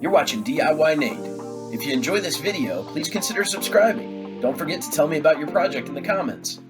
You're watching DIYNate. If you enjoy this video, please consider subscribing. Don't forget to tell me about your project in the comments.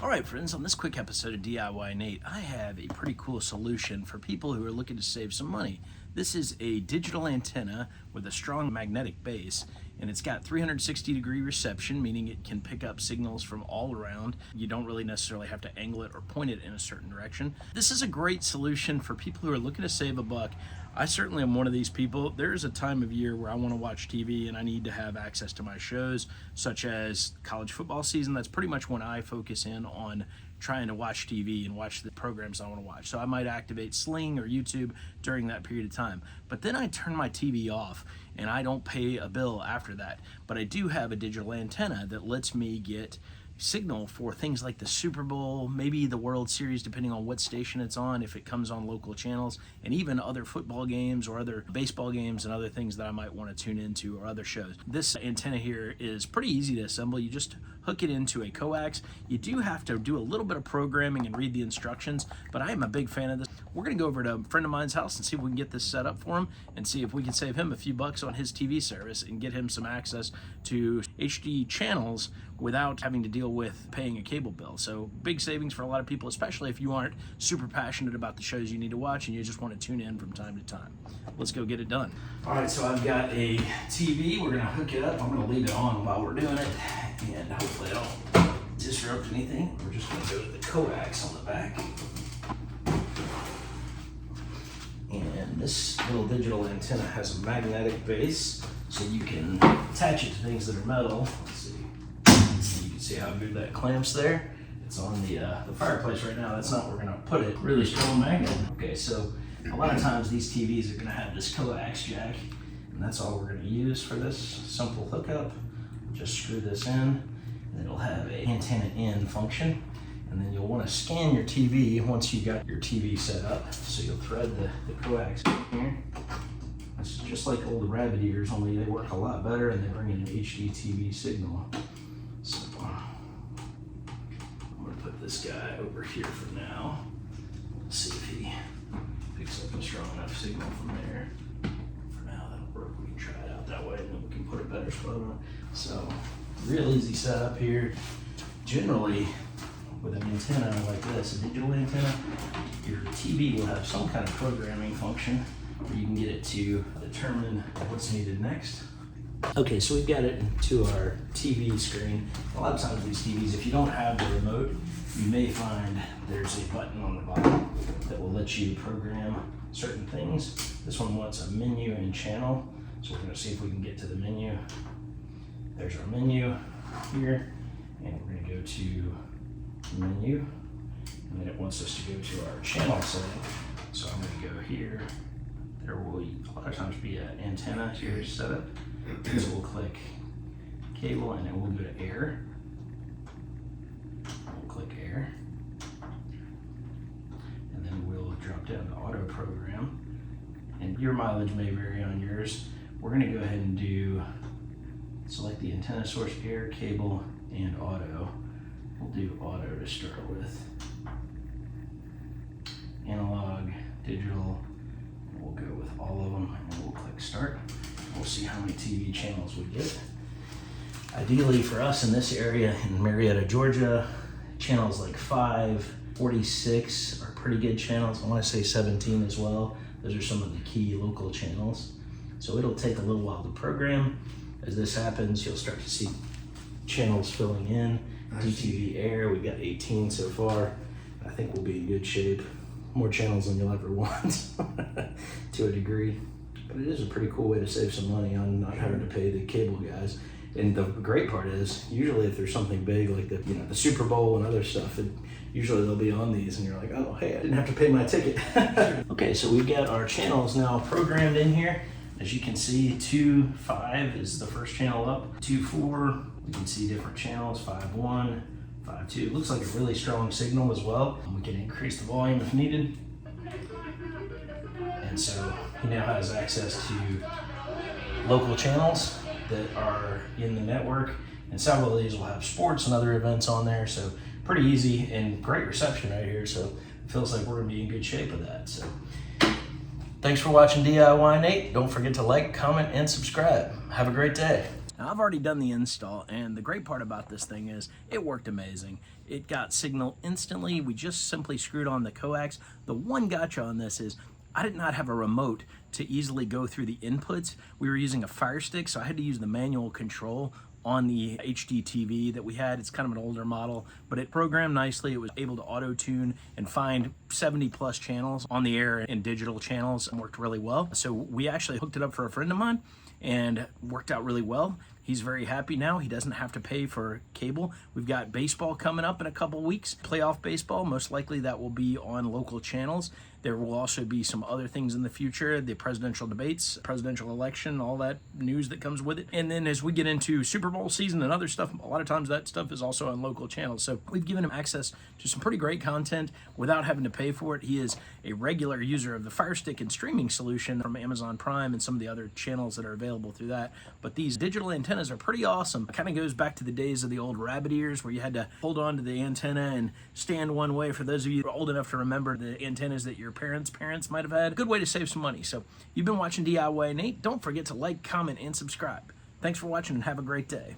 Alright friends, on this quick episode of DIYNate, I have a pretty cool solution for people who are looking to save some money. This is a digital antenna with a strong magnetic base, and it's got 360-degree reception, meaning it can pick up signals from all around. You don't really necessarily have to angle it or point it in a certain direction. This is a great solution for people who are looking to save a buck. I certainly am one of these people. There's a time of year where I want to watch TV and I need to have access to my shows, such as college football season. That's pretty much when I focus in on trying to watch TV and watch the programs I want to watch. So I might activate Sling or YouTube during that period of time. But then I turn my TV off and I don't pay a bill after that. But I do have a digital antenna that lets me get signal for things like the Super Bowl, maybe the World Series, depending on what station it's on, if it comes on local channels, and even other football games or other baseball games and other things that I might want to tune into or other shows. This antenna here is pretty easy to assemble. You just hook it into a coax. You do have to do a little bit of programming and read the instructions, but I am a big fan of this. We're going to go over to a friend of mine's house and see if we can get this set up for him and see if we can save him a few bucks on his TV service and get him some access to HD channels without having to deal with paying a cable bill. So big savings for a lot of people, especially if you aren't super passionate about the shows you need to watch and you just want to tune in from time to time. Let's go get it done. All right, so I've got a TV. We're gonna hook it up. I'm gonna leave it on while we're doing it, and hopefully I don't disrupt anything. We're just gonna go to the coax on the back. And this little digital antenna has a magnetic base, so you can attach it to things that are metal. Let's see. You can see how good that clamps there. It's on the fireplace right now. That's not where we're gonna put it. Really strong magnet. Okay, so a lot of times these TVs are gonna have this coax jack, and that's all we're gonna use for this simple hookup. Just screw this in, and it'll have a antenna in function. And then you'll want to scan your TV once you got your TV set up. So you'll thread the coax here. This is just like old rabbit ears, only they work a lot better and they bring in an HD TV signal. So I'm gonna put this guy over here for now. Let's see if he picks up a strong enough signal from there. For now, that'll work. We can try it out that way and then we can put a better spot on it. So real easy setup here. Generally, with an antenna like this, a digital antenna, your TV will have some kind of programming function where you can get it to determine what's needed next. Okay, so we've got it to our TV screen. A lot of times these TVs, if you don't have the remote, you may find there's a button on the bottom that will let you program certain things. This one wants a menu and channel, so we're gonna see if we can get to the menu. There's our menu here, and we're gonna go to menu, and then it wants us to go to our channel setting. So I'm going to go here. There will a lot of times be an antenna here set up. So we'll click cable, and then we'll go to air. We'll click air, and then we'll drop down to auto program. And your mileage may vary on yours. We're going to go ahead and select the antenna source, air, cable, and auto. We'll do auto to start with. Analog, digital, and we'll go with all of them, and we'll click start. We'll see how many TV channels we get. Ideally for us in this area in Marietta, Georgia, channels like 5, 46 are pretty good channels. I want to say 17 as well. Those are some of the key local channels. So it'll take a little while to program. As this happens, you'll start to see channels filling in. DTV Air, we've got 18 so far. I think we'll be in good shape. More channels than you'll ever want to a degree. But it is a pretty cool way to save some money on not having to pay the cable guys. And the great part is, usually if there's something big like the Super Bowl and other stuff, usually they'll be on these and you're like, oh, hey, I didn't have to pay my ticket. Okay, so we've got our channels now programmed in here. As you can see, 2.5 is the first channel up. 2.4, you can see different channels, 5.1, 5.2. It looks like a really strong signal as well. And we can increase the volume if needed. And so he now has access to local channels that are in the network. And several of these will have sports and other events on there. So pretty easy and great reception right here. So it feels like we're gonna be in good shape with that. So Thanks for watching DIYNate. Don't forget to like, comment, and subscribe. Have a great day. Now, I've already done the install, and the great part about this thing is it worked amazing. It got signal instantly. We just simply screwed on the coax. The one gotcha on this is I did not have a remote to easily go through the inputs. We were using a Fire Stick, so I had to use the manual control on the HD TV that we had. It's kind of an older model, but it programmed nicely. It was able to auto-tune and find 70 plus channels on the air and digital channels, and worked really well. So we actually hooked it up for a friend of mine and worked out really well. He's very happy now. He doesn't have to pay for cable. We've got baseball coming up in a couple weeks, playoff baseball. Most likely that will be on local channels. There will also be some other things in the future, the presidential debates, presidential election, all that news that comes with it. And then as we get into Super Bowl season and other stuff, a lot of times that stuff is also on local channels. So we've given him access to some pretty great content without having to pay for it. He is a regular user of the Fire Stick and streaming solution from Amazon Prime and some of the other channels that are available through that. But these digital antennas are pretty awesome. It kind of goes back to the days of the old rabbit ears where you had to hold on to the antenna and stand one way. For those of you who are old enough to remember the antennas that your parents might have had, good way to save some money. So you've been watching DIYNate. Don't forget to like, comment, and subscribe. Thanks for watching and have a great day.